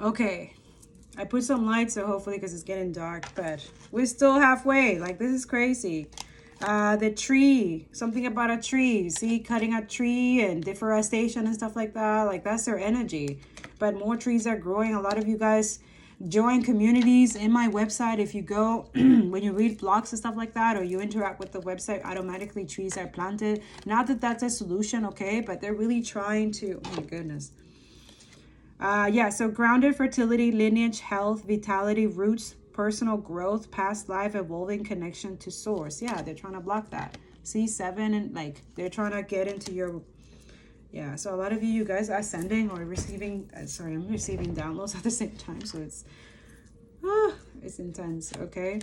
Okay. I put some light, so hopefully, because it's getting dark, but we're still halfway. Like, this is crazy. The tree, something about a tree. See, cutting a tree and deforestation and stuff like that. Like, that's their energy. But more trees are growing. A lot of you guys join communities in my website. If you go, when you read blogs and stuff like that, or you interact with the website, automatically trees are planted. Not that that's a solution, okay? But they're really trying to, oh my goodness. Yeah, so grounded fertility, lineage, health, vitality, roots, personal growth, past life, evolving connection to source. Yeah, they're trying to block that. See, 7, and like they're trying to get into your, yeah. So a lot of you guys are sending or receiving, sorry, I'm receiving downloads at the same time. So it's intense, okay?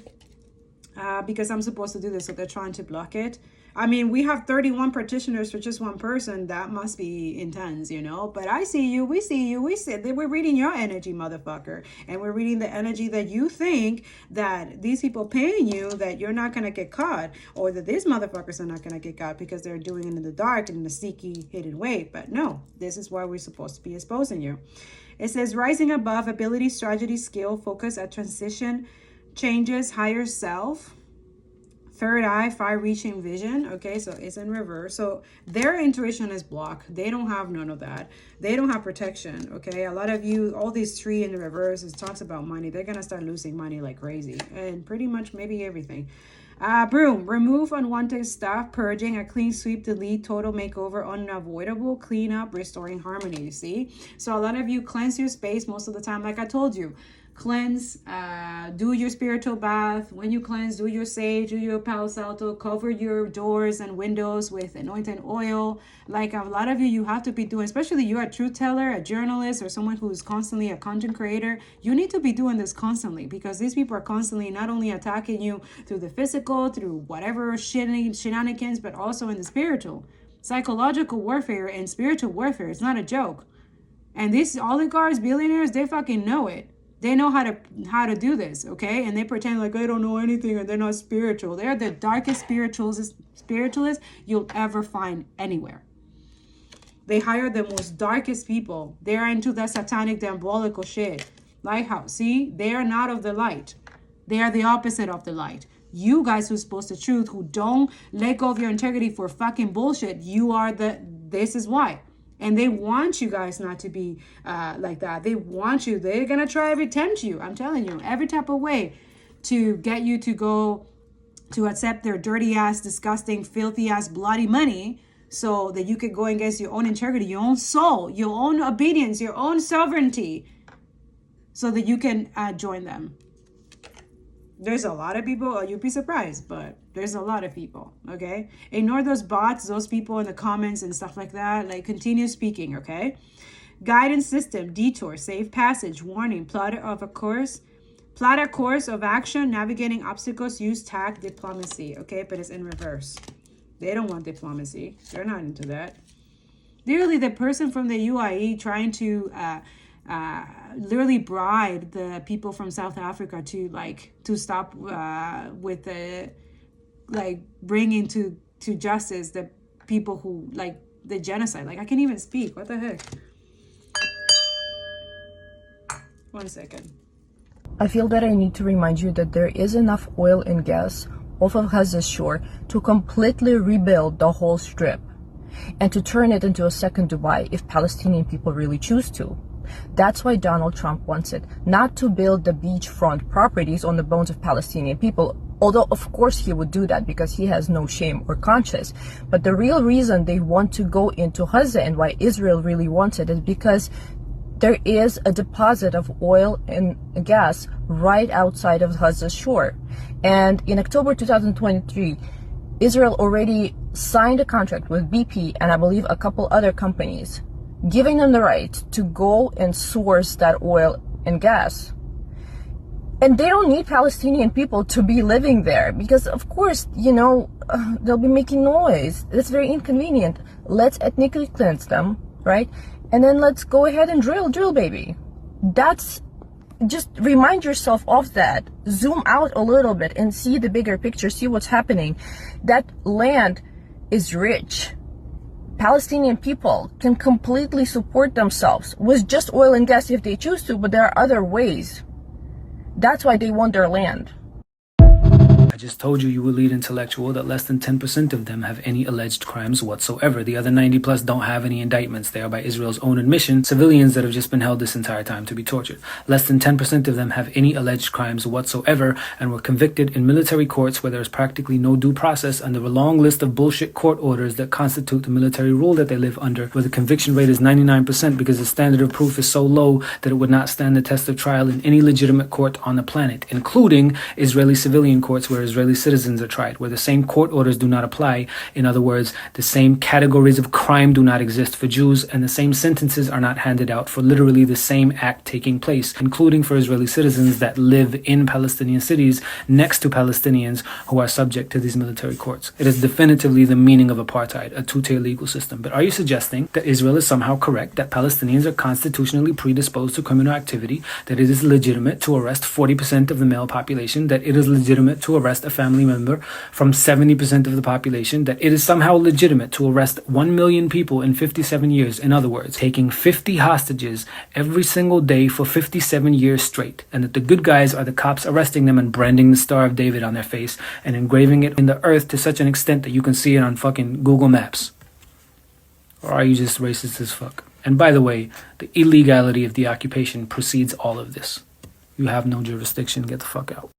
Because I'm supposed to do this, so they're trying to block it. I mean, we have 31 petitioners for just one person. That must be intense, you know? But I see you, we see you, we're reading your energy, motherfucker. And we're reading the energy that you think that these people paying you, that you're not going to get caught, or that these motherfuckers are not going to get caught because they're doing it in the dark and in a sneaky, hidden way. But no, this is why we're supposed to be exposing you. It says, rising above, ability, strategy, skill, focus at transition, changes, higher self, third eye, far-reaching vision. Okay, so it's in reverse. So their intuition is blocked. They don't have none of that. They don't have protection. Okay, a lot of you, all these 3 in the reverse, it talks about money. They're gonna start losing money like crazy, and pretty much maybe everything. Broom, remove unwanted stuff, purging, a clean sweep, delete, total makeover, unavoidable, clean up, restoring harmony. You see, so a lot of you cleanse your space most of the time, like I told you. Cleanse, do your spiritual bath. When you cleanse, do your sage, do your Palo Santo, cover your doors and windows with anointing oil. Like a lot of you have to be doing, especially you're a truth teller, a journalist, or someone who's constantly a content creator. You need to be doing this constantly, because these people are constantly not only attacking you through the physical, through whatever shenanigans, but also in the spiritual. Psychological warfare and spiritual warfare. It's not a joke. And these oligarchs, billionaires, they fucking know it. They know how to do this, okay? And they pretend like they don't know anything and they're not spiritual. They're the darkest spiritualists you'll ever find anywhere. They hire the most darkest people. They're into that satanic, diabolical shit. Lighthouse, see? They are not of the light. They are the opposite of the light. You guys who's supposed to truth, who don't let go of your integrity for fucking bullshit, you are this is why. And they want you guys not to be like that. They want you. They're going to try to tempt you. I'm telling you, every type of way to get you to go to accept their dirty ass, disgusting, filthy ass, bloody money, so that you could go against your own integrity, your own soul, your own obedience, your own sovereignty, so that you can join them. There's a lot of people, you'd be surprised, but there's a lot of people, okay? Ignore those bots, those people in the comments and stuff like that. Like, continue speaking, okay? Guidance system, detour, safe passage, warning, plot a course of action, navigating obstacles, use tact, diplomacy, okay? But it's in reverse. They don't want diplomacy. They're not into that. Literally, the person from the UAE trying to literally bribe the people from South Africa to stop with the bringing to justice the people who the genocide. I can't even speak. What the heck? 1 second. I feel that I need to remind you that there is enough oil and gas off of Gaza's shore to completely rebuild the whole strip and to turn it into a second Dubai if Palestinian people really choose to. That's why Donald Trump wants it, not to build the beachfront properties on the bones of Palestinian people, although of course he would do that because he has no shame or conscience. But the real reason they want to go into Gaza and why Israel really wants it is because there is a deposit of oil and gas right outside of Gaza's shore. And in October 2023, Israel already signed a contract with BP and I believe a couple other companies, giving them the right to go and source that oil and gas. And they don't need Palestinian people to be living there because, of course, they'll be making noise. That's very inconvenient. Let's ethnically cleanse them, right? And then let's go ahead and drill, baby. Just remind yourself of that. Zoom out a little bit and see the bigger picture, see what's happening. That land is rich. Palestinian people can completely support themselves with just oil and gas if they choose to, but there are other ways. That's why they want their land. I just told you, you elite intellectual, that less than 10% of them have any alleged crimes whatsoever. The other 90 plus don't have any indictments. They are, by Israel's own admission, civilians that have just been held this entire time to be tortured. Less than 10% of them have any alleged crimes whatsoever and were convicted in military courts where there is practically no due process under a long list of bullshit court orders that constitute the military rule that they live under, where the conviction rate is 99% because the standard of proof is so low that it would not stand the test of trial in any legitimate court on the planet, including Israeli civilian courts where Israeli citizens are tried, where the same court orders do not apply. In other words, the same categories of crime do not exist for Jews, and the same sentences are not handed out for literally the same act taking place, including for Israeli citizens that live in Palestinian cities next to Palestinians who are subject to these military courts. It is definitively the meaning of apartheid, a two-tier legal system. But are you suggesting that Israel is somehow correct, that Palestinians are constitutionally predisposed to criminal activity, that it is legitimate to arrest 40% of the male population, that it is legitimate to arrest a family member from 70% of the population, that it is somehow legitimate to arrest 1 million people in 57 years, in other words, taking 50 hostages every single day for 57 years straight, and that the good guys are the cops arresting them and branding the Star of David on their face and engraving it in the earth to such an extent that you can see it on fucking Google Maps? Or are you just racist as fuck? And by the way, the illegality of the occupation precedes all of this. You have no jurisdiction, get the fuck out.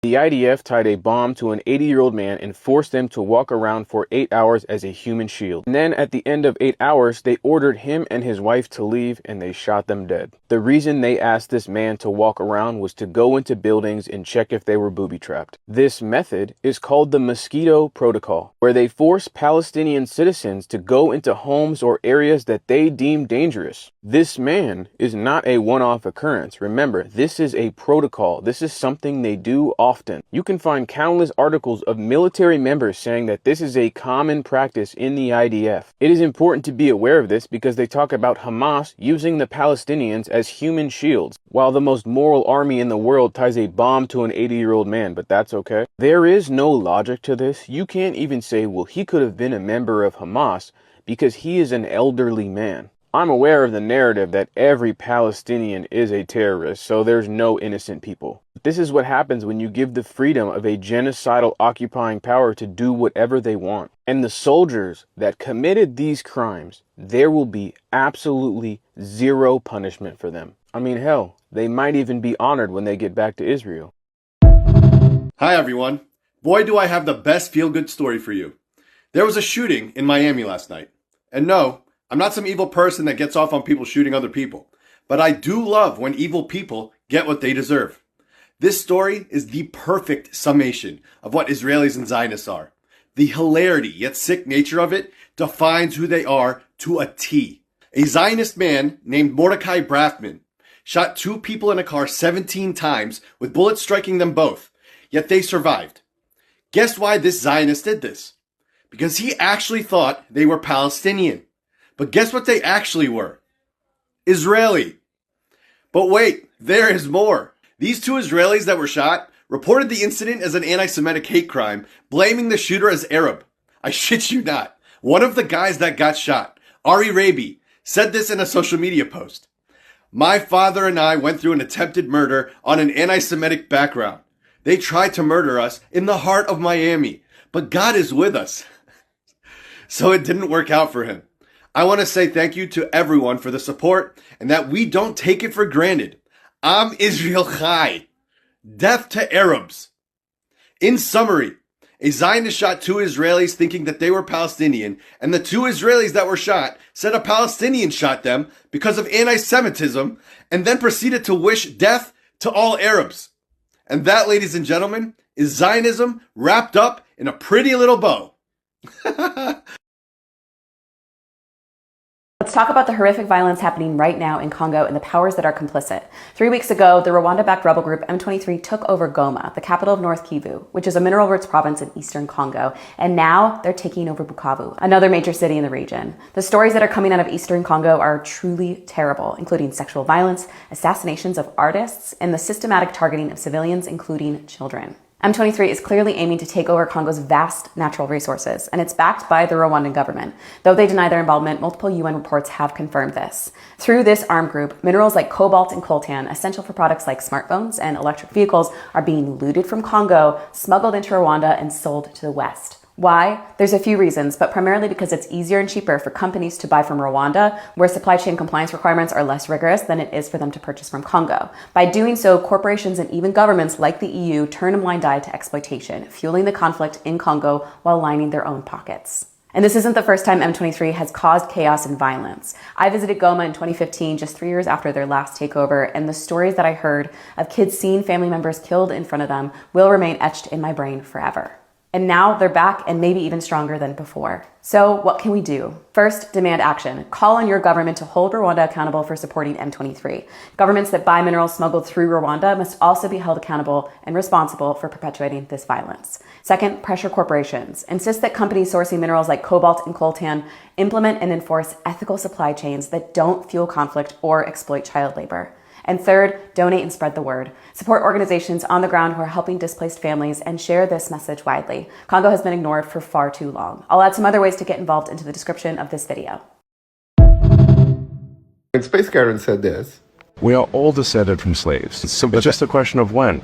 The IDF tied a bomb to an 80-year-old man and forced him to walk around for 8 hours as a human shield. And then at the end of 8 hours, they ordered him and his wife to leave and they shot them dead. The reason they asked this man to walk around was to go into buildings and check if they were booby-trapped. This method is called the Mosquito Protocol, where they force Palestinian citizens to go into homes or areas that they deem dangerous. This man is not a one-off occurrence. Remember, this is a protocol. This is something they do often. You can find countless articles of military members saying that this is a common practice in the IDF. It is important to be aware of this because they talk about Hamas using the Palestinians as human shields, while the most moral army in the world ties a bomb to an 80-year-old man, but that's okay. There is no logic to this. You can't even say, well, he could have been a member of Hamas because he is an elderly man. I'm aware of the narrative that every Palestinian is a terrorist, so there's no innocent people. This is what happens when you give the freedom of a genocidal occupying power to do whatever they want. And the soldiers that committed these crimes, there will be absolutely zero punishment for them. I mean, hell, they might even be honored when they get back to Israel. Hi everyone. Boy, do I have the best feel-good story for you. There was a shooting in Miami last night. And no, I'm not some evil person that gets off on people shooting other people, but I do love when evil people get what they deserve. This story is the perfect summation of what Israelis and Zionists are. The hilarity yet sick nature of it defines who they are to a T. A Zionist man named Mordecai Brathman shot 2 people in a car 17 times with bullets striking them both, yet they survived. Guess why this Zionist did this? Because he actually thought they were Palestinian. But guess what they actually were? Israeli. But wait, there is more. These 2 Israelis that were shot reported the incident as an anti-Semitic hate crime, blaming the shooter as Arab. I shit you not. One of the guys that got shot, Ari Rabi, said this in a social media post. My father and I went through an attempted murder on an anti-Semitic background. They tried to murder us in the heart of Miami, but God is with us. So it didn't work out for him. I want to say thank you to everyone for the support and that we don't take it for granted. Am Israel Chai. Death to Arabs. In summary, a Zionist shot 2 Israelis thinking that they were Palestinian, and the 2 Israelis that were shot said a Palestinian shot them because of anti-Semitism, and then proceeded to wish death to all Arabs. And that, ladies and gentlemen, is Zionism wrapped up in a pretty little bow. Let's talk about the horrific violence happening right now in Congo and the powers that are complicit. 3 weeks ago, the Rwanda-backed rebel group M23 took over Goma, the capital of North Kivu, which is a mineral-rich province in eastern Congo, and now they're taking over Bukavu, another major city in the region. The stories that are coming out of eastern Congo are truly terrible, including sexual violence, assassinations of artists, and the systematic targeting of civilians, including children. M23 is clearly aiming to take over Congo's vast natural resources, and it's backed by the Rwandan government. Though they deny their involvement, multiple UN reports have confirmed this. Through this armed group, minerals like cobalt and coltan, essential for products like smartphones and electric vehicles, are being looted from Congo, smuggled into Rwanda, and sold to the West. Why? There's a few reasons, but primarily because it's easier and cheaper for companies to buy from Rwanda, where supply chain compliance requirements are less rigorous than it is for them to purchase from Congo. By doing so, corporations and even governments like the EU turn a blind eye to exploitation, fueling the conflict in Congo while lining their own pockets. And this isn't the first time M23 has caused chaos and violence. I visited Goma in 2015, just 3 years after their last takeover, and the stories that I heard of kids seeing family members killed in front of them will remain etched in my brain forever. And now they're back and maybe even stronger than before. So what can we do? First, demand action. Call on your government to hold Rwanda accountable for supporting M23. Governments that buy minerals smuggled through Rwanda must also be held accountable and responsible for perpetuating this violence. Second, pressure corporations. Insist that companies sourcing minerals like cobalt and coltan implement and enforce ethical supply chains that don't fuel conflict or exploit child labor. And third, donate and spread the word. Support organizations on the ground who are helping displaced families and share this message widely. Congo has been ignored for far too long. I'll add some other ways to get involved into the description of this video. When Space Karen said this, we are all descended from slaves. It's just a question of when.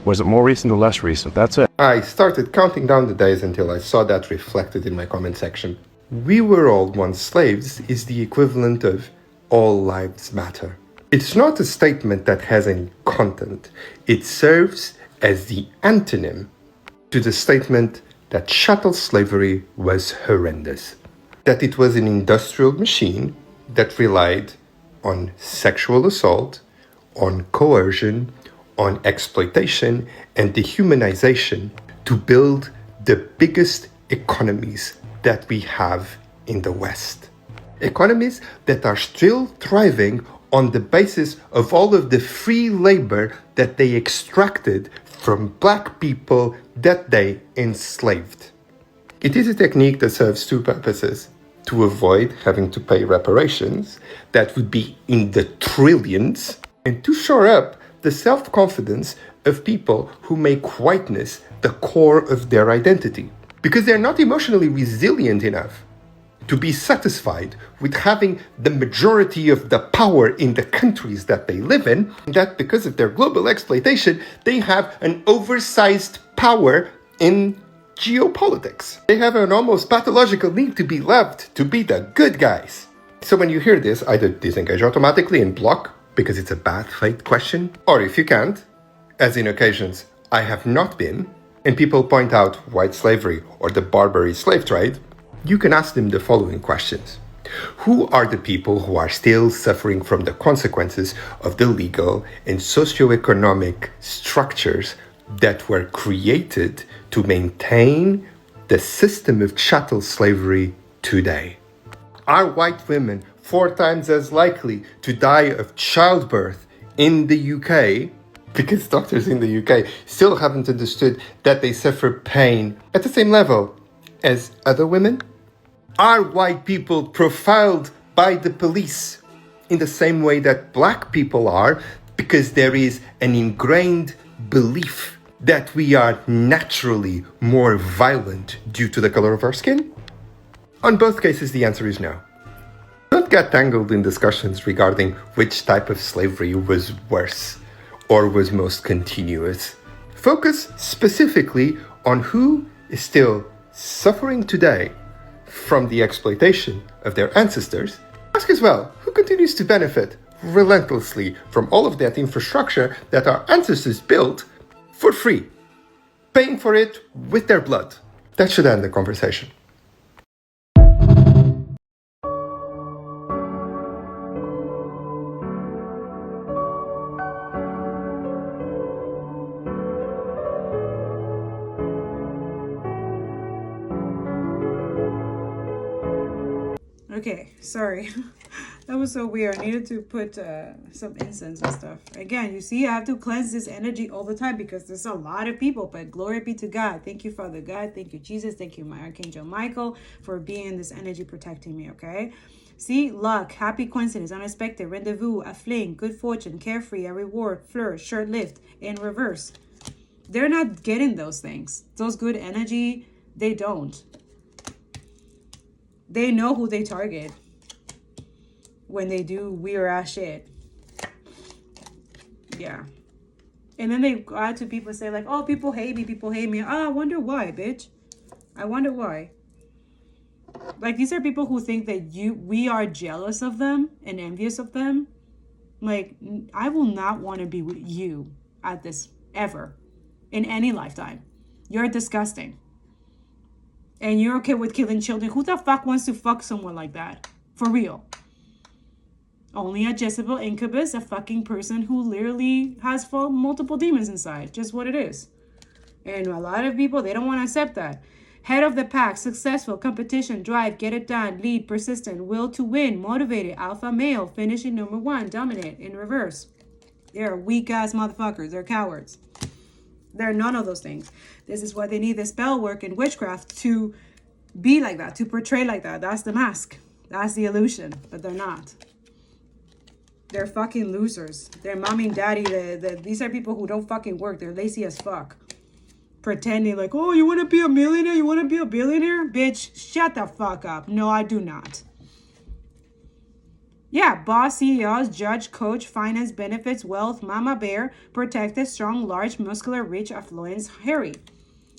Was it more recent or less recent? That's it. I started counting down the days until I saw that reflected in my comment section. We were all once slaves is the equivalent of all lives matter. It's not a statement that has any content. It serves as the antonym to the statement that chattel slavery was horrendous, that it was an industrial machine that relied on sexual assault, on coercion, on exploitation, and dehumanization to build the biggest economies that we have in the West. Economies that are still thriving on the basis of all of the free labor that they extracted from black people that they enslaved. It is a technique that serves two purposes: to avoid having to pay reparations that would be in the trillions, and to shore up the self-confidence of people who make whiteness the core of their identity, because they're not emotionally resilient enough to be satisfied with having the majority of the power in the countries that they live in, that because of their global exploitation, they have an oversized power in geopolitics. They have an almost pathological need to be loved, to be the good guys. So when you hear this, either disengage automatically and block, because it's a bad faith question, or if you can't, as in occasions I have not been, and people point out white slavery or the Barbary slave trade, you can ask them the following questions. Who are the people who are still suffering from the consequences of the legal and socioeconomic structures that were created to maintain the system of chattel slavery today? Are white women 4 times as likely to die of childbirth in the UK because doctors in the UK still haven't understood that they suffer pain at the same level as other women? Are white people profiled by the police in the same way that black people are, because there is an ingrained belief that we are naturally more violent due to the color of our skin? On both cases, the answer is no. Don't get tangled in discussions regarding which type of slavery was worse or was most continuous. Focus specifically on who is still suffering today from the exploitation of their ancestors. Ask as well, who continues to benefit relentlessly from all of that infrastructure that our ancestors built for free, paying for it with their blood? That should end the conversation. Okay, sorry. That was so weird. I needed to put some incense and stuff. Again, you see, I have to cleanse this energy all the time because there's a lot of people. But glory be to God. Thank you, Father God. Thank you, Jesus. Thank you, my Archangel Michael, for being in this energy protecting me, okay? See, luck, happy coincidence, unexpected, rendezvous, a fling, good fortune, carefree, a reward, flourish, short-lived, in reverse. They're not getting those things. Those good energy, they don't. They know who they target when they do weird ass shit. Yeah. And then they go out to people and say like, oh, people hate me, people hate me. Oh, I wonder why, bitch. I wonder why. Like, these are people who think that we are jealous of them and envious of them. Like, I will not want to be with you at this ever in any lifetime. You're disgusting. And you're okay with killing children. Who the fuck wants to fuck someone like that? For real. Only a Jezebel incubus, a fucking person who literally has multiple demons inside. Just what it is. And a lot of people, they don't want to accept that. Head of the pack, successful, competition, drive, get it done, lead, persistent, will to win, motivated, alpha male, finishing number one, dominant, in reverse. They're weak ass motherfuckers. They're cowards. They're none of those things. This is why they need the spell work and witchcraft to be like that, to portray like that. That's the mask. That's the illusion. But they're not. They're fucking losers. They're mommy and daddy. These are people who don't fucking work. They're lazy as fuck. Pretending like, oh, you want to be a millionaire? You want to be a billionaire? Bitch, shut the fuck up. No, I do not. Yeah, boss, CEOs, judge, coach, finance, benefits, wealth, mama bear, protected, strong, large, muscular, rich, affluence, hairy.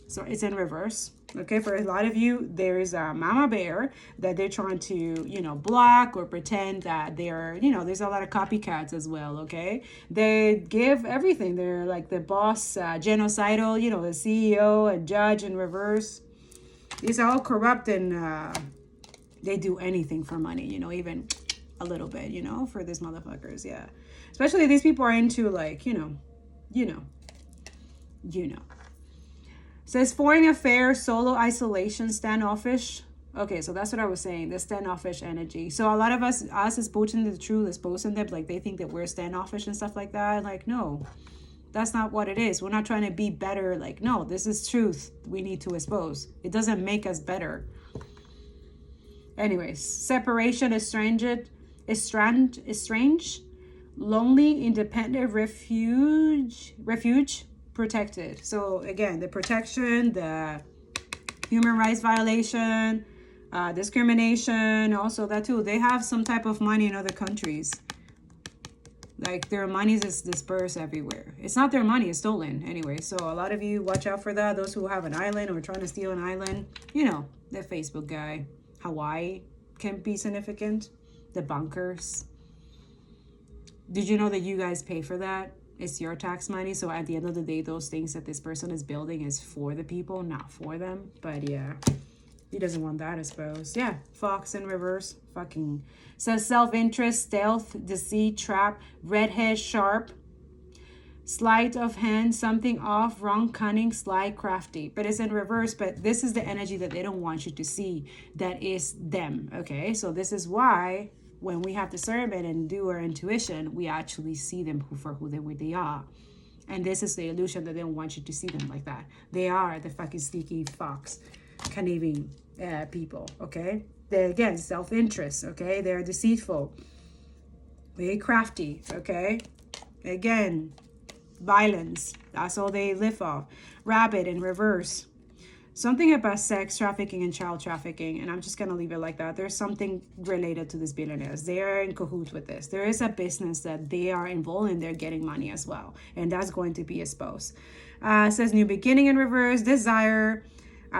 So it's in reverse. Okay, for a lot of you, there's a mama bear that they're trying to, block or pretend that they're, there's a lot of copycats as well, okay? They give everything. They're like the boss, genocidal, the CEO, a judge in reverse. These are all corrupt and they do anything for money, even a little bit, for these motherfuckers, yeah. Especially these people are into like, Says foreign affair, solo isolation, standoffish. Okay, so that's what I was saying, the standoffish energy. So a lot of us exposing the truth, exposing them, like they think that we're standoffish and stuff like that. Like, no, that's not what it is. We're not trying to be better. Like, no, this is truth we need to expose. It doesn't make us better. Anyways, separation, estranged, lonely, independent, refuge, protected. So again, the protection, the human rights violation, discrimination, also that too. They have some type of money in other countries. Like their money is dispersed everywhere. It's not their money, it's stolen anyway. So a lot of you watch out for that. Those who have an island or trying to steal an island, the Facebook guy. Hawaii can be significant. The bunkers. Did you know that you guys pay for that? It's your tax money. So at the end of the day, those things that this person is building is for the people, not for them. But yeah, he doesn't want that, I suppose. Yeah, fox in reverse. Fucking says self-interest, stealth, deceit, trap, redhead, sharp, sleight of hand, something off, wrong, cunning, sly, crafty. But it's in reverse. But this is the energy that they don't want you to see. That is them. Okay, so this is why when we have discernment and do our intuition, we actually see them for who they are. And this is the illusion that they don't want you to see them like that. They are the fucking sneaky fox, conniving people, okay? They're, again, self-interest, okay? They're deceitful, very crafty, okay? Again, violence, that's all they live off. Rabbit in reverse. Something about sex trafficking and child trafficking, and I'm just going to leave it like that. There's something related to these billionaires. They're in cahoots with this. There is a business that they are involved in. They're getting money as well, and that's going to be exposed. Says new beginning in reverse, desire,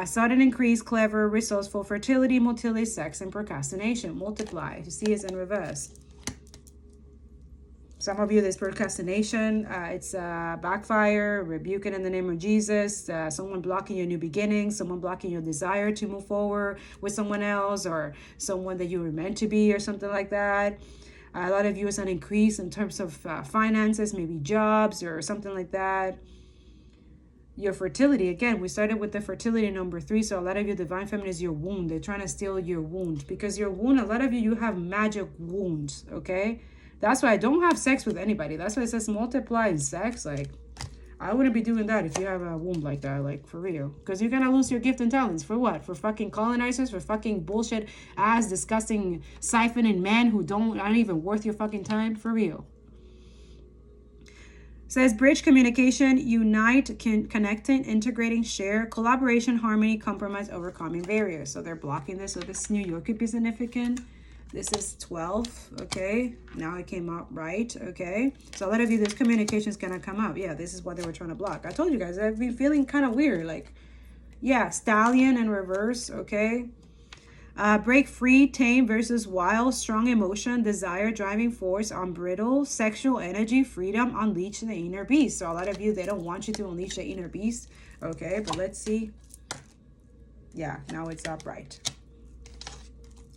sudden increase, clever, resourceful, fertility, motility, sex, and procrastination. Multiply. You see it's in reverse. Some of you, this procrastination, it's backfire, rebuke it in the name of Jesus. Someone blocking your new beginning, someone blocking your desire to move forward with someone else or someone that you were meant to be or something like that. A lot of you is an increase in terms of finances, maybe jobs or something like that. your fertility. Again, we started with the fertility number 3. So a lot of you, divine feminine is your wound. They're trying to steal your wound, because your wound, a lot of you have magic wounds. Okay, that's why I don't have sex with anybody. That's why it says multiply in sex. Like, I wouldn't be doing that if you have a womb like that, like, for real. Because you're gonna lose your gift and talents. For what? For fucking colonizers? For fucking bullshit ass disgusting siphoning men who aren't even worth your fucking time? For real. Says bridge communication, unite, connecting, integrating, share, collaboration, harmony, compromise, overcoming barriers. So they're blocking this. So this New York could be significant. This is 12. Okay, now it came out right. Okay, so a lot of you, this communication is gonna come up. Yeah, this is what they were trying to block. I told you guys, I've been feeling kind of weird. Like, yeah, stallion in reverse. Okay, break free, tame versus wild, strong emotion, desire, driving force, unbridled, sexual energy, freedom, unleash the inner beast. So a lot of you, they don't want you to unleash the inner beast. Okay, but let's see. Yeah, now it's upright.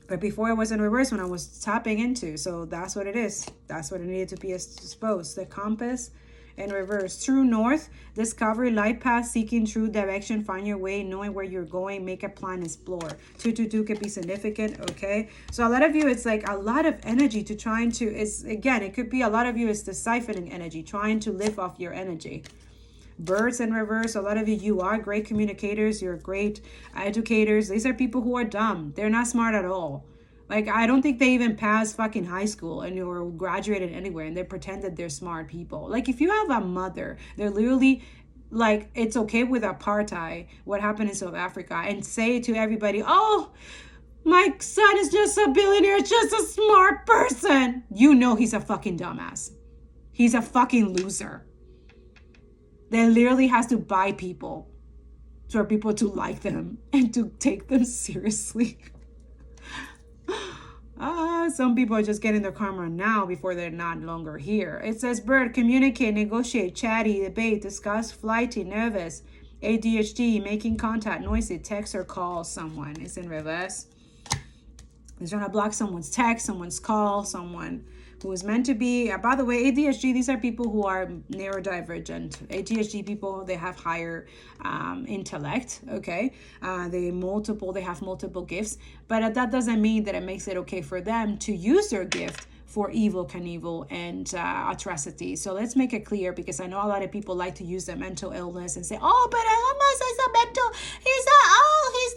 But before it was in reverse when I was tapping into. So that's what it is. That's what it needed to be exposed. The compass in reverse. True north, discovery, light path, seeking true direction, find your way, knowing where you're going, make a plan, explore. 222 could be significant. Okay, so a lot of you, it's like a lot of energy to trying to, it's, again, it could be a lot of you is the siphoning energy, trying to live off your energy. Birds in reverse. A lot of you are great communicators. You're great educators. These are people who are dumb. They're not smart at all. Like, I don't think they even passed fucking high school and or graduated anywhere, and they pretend that they're smart people. Like, if you have a mother, they're literally like, it's okay with apartheid, what happened in South Africa, and say to everybody, oh, my son is just a billionaire, just a smart person. You know he's a fucking dumbass. He's a fucking loser. That literally has to buy people for people to like them and to take them seriously. Some people are just getting their karma now before they're not longer here. It says bird, communicate, negotiate, chatty, debate, discuss, flighty, nervous, ADHD, making contact, noisy, text or call someone. It's in reverse. It's trying to block someone's text, someone's call, someone who is meant to be. By the way, ADHD, these are people who are neurodivergent. ADHD people, they have higher intellect, okay? They have multiple gifts, but that doesn't mean that it makes it okay for them to use their gift for evil, Knievel, and atrocity. So let's make it clear, because I know a lot of people like to use their mental illness and say, oh, but almost is a mental, he's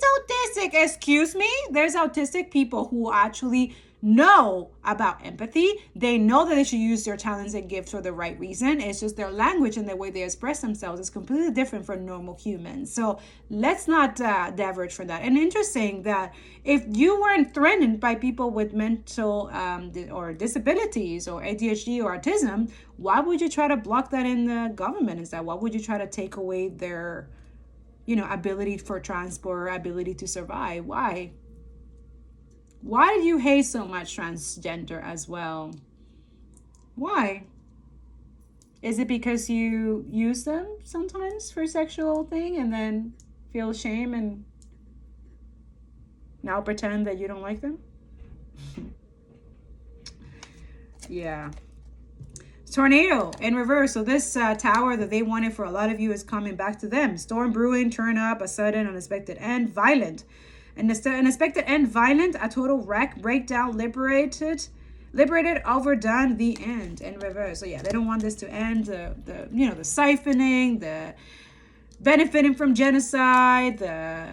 autistic. Excuse me? There's autistic people who actually know about empathy. They know that they should use their talents and gifts for the right reason. It's just their language and the way they express themselves is completely different from normal humans. So let's not diverge from that. And interesting that if you weren't threatened by people with mental or disabilities or ADHD or autism, why would you try to block that in the government instead? Why would you try to take away their, ability for transport, ability to survive? Why? Why do you hate so much transgender as well? Why? Is it because you use them sometimes for sexual thing and then feel shame and now pretend that you don't like them? Yeah. Tornado in reverse. So this tower that they wanted for a lot of you is coming back to them. Storm brewing, turn up, a sudden unexpected end, violent. An unexpected end, violent, a total wreck, breakdown, liberated, overdone, the end, in reverse. So yeah, they don't want this to end. The siphoning, the benefiting from genocide, the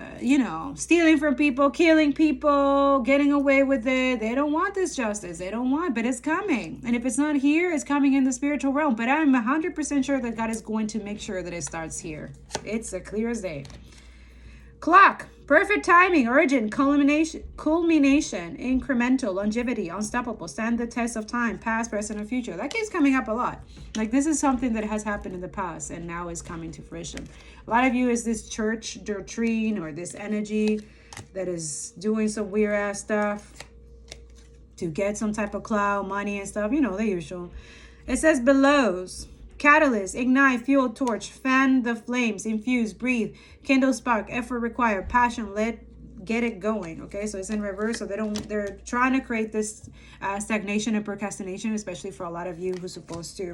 stealing from people, killing people, getting away with it. They don't want this justice. They don't want, but it's coming. And if it's not here, it's coming in the spiritual realm. But I'm 100% sure that God is going to make sure that it starts here. It's a clear as day. Clock. Perfect timing, urgent, culmination, incremental, longevity, unstoppable, stand the test of time, past, present, and future. That keeps coming up a lot. Like, this is something that has happened in the past and now is coming to fruition. A lot of you is this church doctrine or this energy that is doing some weird ass stuff to get some type of clout, money and stuff. The usual. It says belows. Catalyst, ignite, fuel, torch, fan the flames, infuse, breathe, kindle, spark, effort required, passion, get it going. Okay, so it's in reverse. So they're trying to create this stagnation and procrastination, especially for a lot of you who's supposed to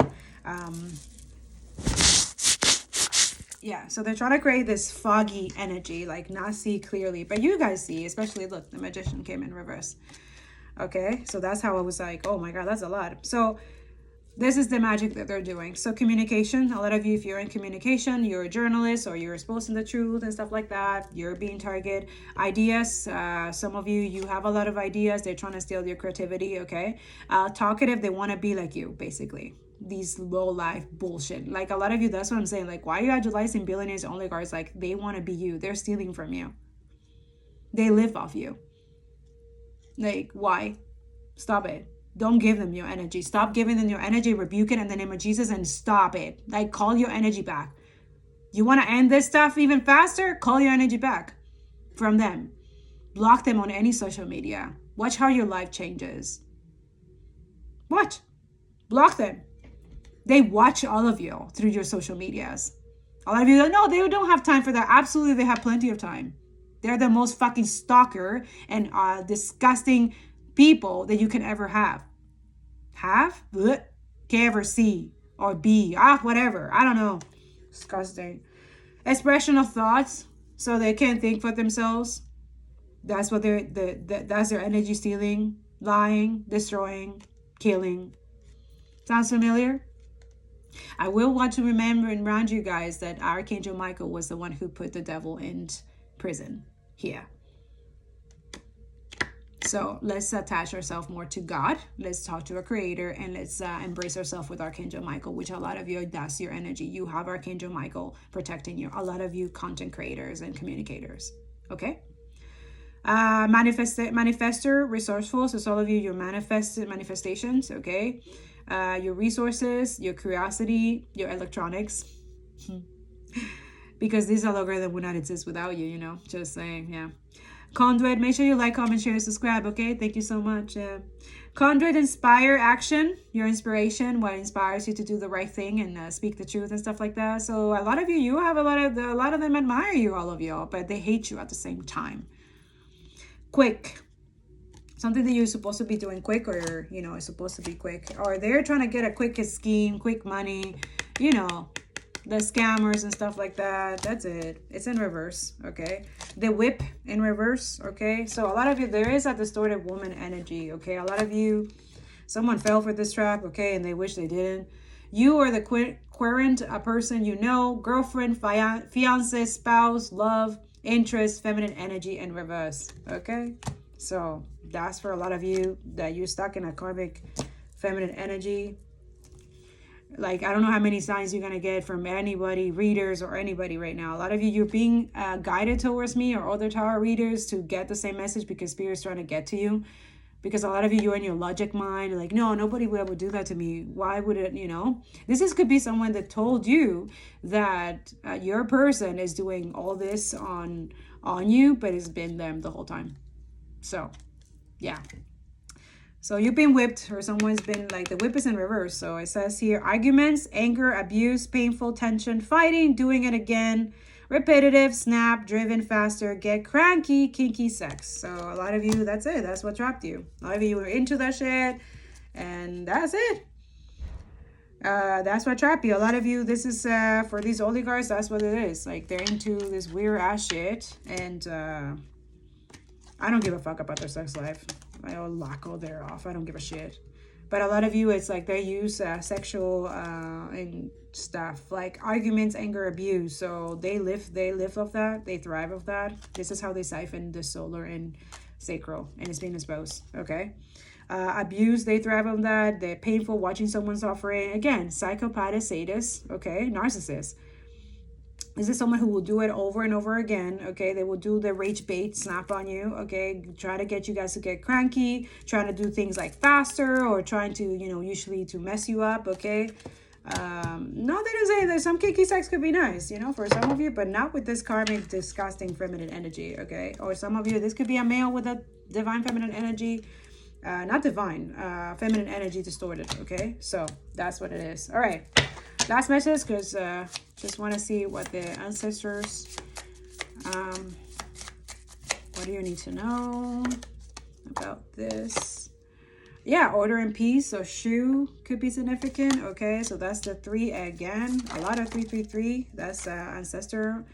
Yeah, so they're trying to create this foggy energy, like not see clearly. But you guys see, especially, look, the Magician came in reverse. Okay, so that's how I was like, oh my God, that's a lot. So this is the magic that they're doing. So communication, a lot of you, if you're in communication, you're a journalist or you're exposing the truth and stuff like that, you're being targeted. Ideas, some of you, you have a lot of ideas. They're trying to steal your creativity, okay? Talkative, they want to be like you, basically. These low life bullshit. Like a lot of you, that's what I'm saying. Like, why are you idolizing billionaires, oligarchs? Like, they want to be you. They're stealing from you. They live off you. Like, why? Stop it. Don't give them your energy. Stop giving them your energy. Rebuke it in the name of Jesus and stop it. Like, call your energy back. You want to end this stuff even faster? Call your energy back from them. Block them on any social media. Watch how your life changes. Watch. Block them. They watch all of you through your social medias. A lot of you, no, they don't have time for that. Absolutely, they have plenty of time. They're the most fucking stalker and disgusting people that you can ever have. Have? Blech. Can ever see or be. Whatever. I don't know. Disgusting. Expression of thoughts. So they can't think for themselves. That's what that's their energy stealing, lying, destroying, killing. Sounds familiar? I will want to remember and remind you guys that Archangel Michael was the one who put the devil in prison here. So let's attach ourselves more to God. Let's talk to our creator and let's embrace ourselves with Archangel Michael, which a lot of you, that's your energy. You have Archangel Michael protecting you. A lot of you content creators and communicators. Okay? Manifester, resourceful. So all of you, your manifestations. Okay? Your resources, your curiosity, your electronics. Because this algorithm would not exist without you, you know. Just saying, yeah. Conduit, make sure you like, comment, share, and subscribe, okay? Thank you so much. Conduit, inspire action, your inspiration, what inspires you to do the right thing and speak the truth and stuff like that. So a lot of you have a lot of them admire you, all of y'all, but they hate you at the same time. Quick, something that you're supposed to be doing quick, or you know, it's supposed to be quick, or they're trying to get a quick scheme, quick money, you know. The scammers and stuff like that. That's it. It's in reverse. Okay. The whip in reverse. Okay. So a lot of you, there is a distorted woman energy. Okay. A lot of you, someone fell for this trap. Okay. And they wish they didn't. You are the querent, a person you know, girlfriend, fiance, spouse, love, interest, feminine energy in reverse. Okay. So that's for a lot of you that you're stuck in a karmic feminine energy. Like, I don't know how many signs you're going to get from anybody, readers, or anybody right now. A lot of you, you're being guided towards me or other tarot readers to get the same message because Spirit's trying to get to you. Because a lot of you, you're in your logic mind. Like, no, nobody would ever do that to me. Why would it, you know? Could be someone that told you that your person is doing all this on you, but it's been them the whole time. So, yeah. So you've been whipped, or someone's been, like, the whip is in reverse. So it says here, arguments, anger, abuse, painful, tension, fighting, doing it again, repetitive, snap, driven, faster, get cranky, kinky sex. So a lot of you, that's it. That's what trapped you. A lot of you were into that shit, and that's it. That's what trapped you. A lot of you, this is for these oligarchs, that's what it is. Like, they're into this weird ass shit, and I don't give a fuck about their sex life. I'll lock all their off. I don't give a shit. But a lot of you, it's like they use sexual and stuff, like arguments, anger, abuse. So they live off that. They thrive off that. This is how they siphon the solar and sacral, and it's being exposed. Okay. Abuse, they thrive on that. They're painful watching someone suffering. Again, psychopath, sadist. Okay, narcissist. This is someone who will do it over and over again, okay? They will do the rage bait, snap on you, okay? Try to get you guys to get cranky, trying to do things like faster, or trying to, you know, usually to mess you up, okay? No, they don't say that some kinky sex could be nice, you know, for some of you, but not with this karmic, disgusting feminine energy, okay? Or some of you, this could be a male with a divine feminine energy. Not divine, feminine energy distorted, okay? So that's what it is. All right. Last message, because just want to see what the ancestors, what do you need to know about this? Yeah, order and peace. So shoe could be significant. Okay, so that's the 3 again. A lot of 333. That's ancestor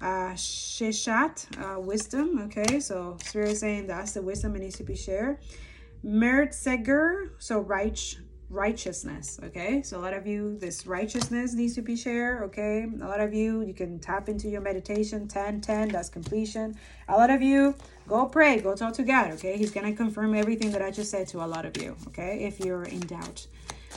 Shishat, wisdom. Okay, so Spirit is saying that's the wisdom that needs to be shared. Merit Seger, so righteousness. Okay, so a lot of you, this righteousness needs to be shared. Okay, a lot of you can tap into your meditation. 10, that's completion. A lot of you, go pray, go talk to God. Okay, he's gonna confirm everything that I just said to a lot of you. Okay, if you're in doubt.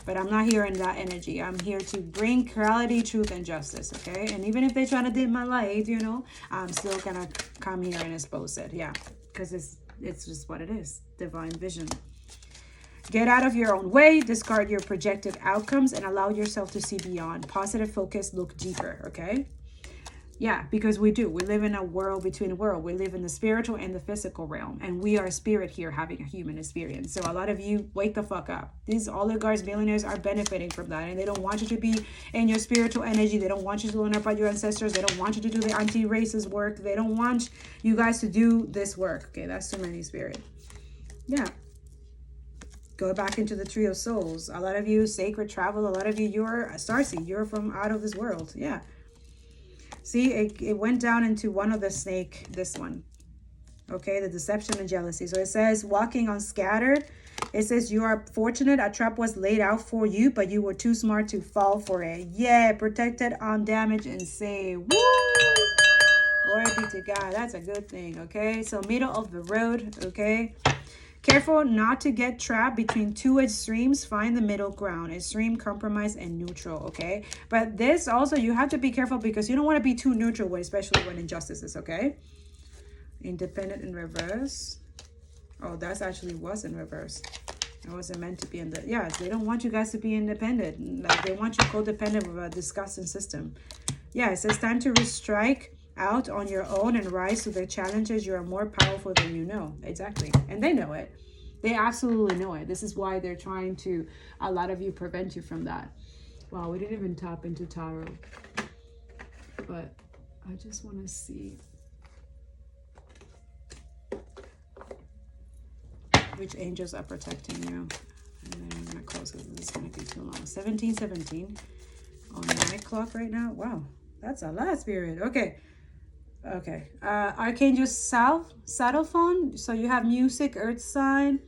But I'm not here in that energy. I'm here to bring clarity, truth, and justice, okay? And even if they try to dim my light, you know, I'm still gonna come here and expose it. Yeah, because it's just what it is. Divine vision. Get out of your own way, discard your projected outcomes, and allow yourself to see beyond. Positive focus, look deeper, okay? Yeah, because we do. We live in a world between worlds. We live in the spiritual and the physical realm. And we are spirit here having a human experience. So a lot of you, wake the fuck up. These oligarchs, billionaires are benefiting from that. And they don't want you to be in your spiritual energy. They don't want you to learn about your ancestors. They don't want you to do the anti-racist work. They don't want you guys to do this work. Okay, that's too many spirit. Yeah. Go back into the tree of souls. A lot of you, sacred travel. A lot of you, you're a starseed. You're from out of this world. Yeah. See, it went down into one of the snake, this one. Okay, the deception and jealousy. So it says, walking on scattered. It says, you are fortunate. A trap was laid out for you, but you were too smart to fall for it. Yeah, protected, undamaged, and saved. Woo! Glory be to God. That's a good thing, okay? So middle of the road, okay? Careful not to get trapped between two extremes. Find the middle ground, extreme, compromise, and neutral, okay? But this also, you have to be careful because you don't want to be too neutral, especially when injustice is, okay? Independent in reverse. Oh, that's actually was in reverse. It wasn't meant to be in the, yeah, they don't want you guys to be independent. Like, they want you codependent with a disgusting system. Yeah, it says time to restrike out on your own and rise to the challenges. You are more powerful than you know. Exactly. And they know it. They absolutely know it. This is why they're trying to, a lot of you, prevent you from that. Wow, we didn't even tap into tarot. But I just want to see which angels are protecting you. And then I'm going to close because this is going to be too long. 1717 on my clock right now. Wow, that's a lot, spirit. Okay. Okay, Archangel Saddlephone. So you have music, earth sign,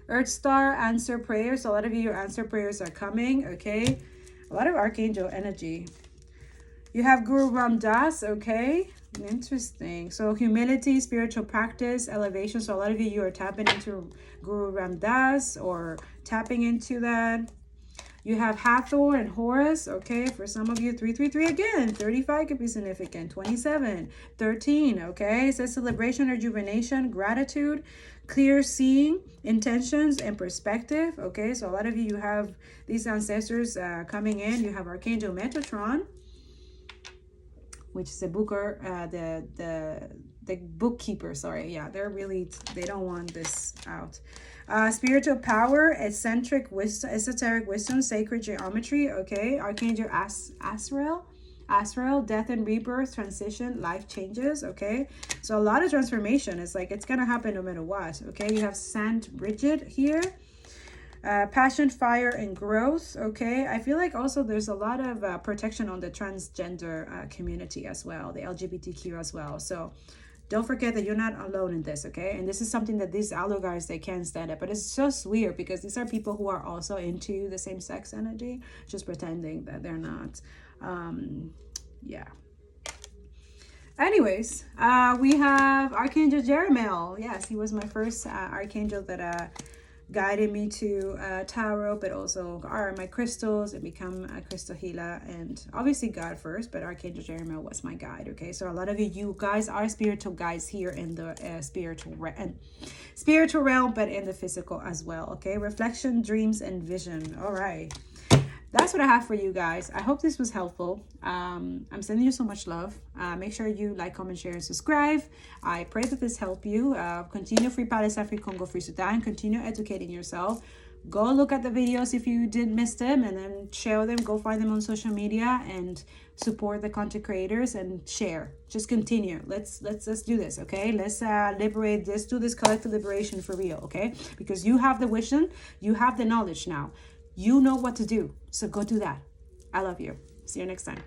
earth star, answer prayers. So a lot of you, your answer prayers are coming, okay? A lot of Archangel energy. You have Guru Ram Das, okay? Interesting. So humility, spiritual practice, elevation. So a lot of you, you are tapping into Guru Ram Das or tapping into that. You have Hathor and Horus, okay? For some of you, 333 again. 35 could be significant. 27, 13, okay? It says celebration, rejuvenation, gratitude, clear seeing, intentions, and perspective, okay? So a lot of you, you have these ancestors coming in. You have Archangel Metatron, which is the booker, the bookkeeper, sorry. Yeah, they're really, they don't want this out. Spiritual power, eccentric wisdom, esoteric wisdom, sacred geometry, okay? Archangel Asrael, death and rebirth, transition, life changes, okay? So a lot of transformation. It's like, it's gonna happen no matter what, okay? You have Saint Bridget here. Passion, fire, and growth, okay? I feel like also there's a lot of protection on the transgender community as well, the LGBTQ as well. So don't forget that you're not alone in this, okay? And this is something that these oligarchs, they can't stand it. But it's just weird because these are people who are also into the same sex energy, just pretending that they're not. Yeah. Anyways, we have Archangel Jeremiel. Yes, he was my first archangel that guided me to tarot, but also are my crystals and become a crystal healer, and obviously God first, but Archangel Jeremiel was my guide, okay? So a lot of you guys are spiritual guides here in the spiritual realm, but in the physical as well, okay? Reflection, dreams, and vision. All right, that's what I have for you guys. I hope this was helpful. I'm sending you so much love. Make sure you like, comment, share, and subscribe. I pray that this helped you. Continue free Palestine, free Congo, free Sudan. Continue educating yourself. Go look at the videos if you did miss them, and then share them. Go find them on social media and support the content creators and share. Just continue. Let's do this, okay? Let's liberate this. Do this collective liberation for real, okay? Because you have the vision, you have the knowledge now. You know what to do, so go do that. I love you. See you next time.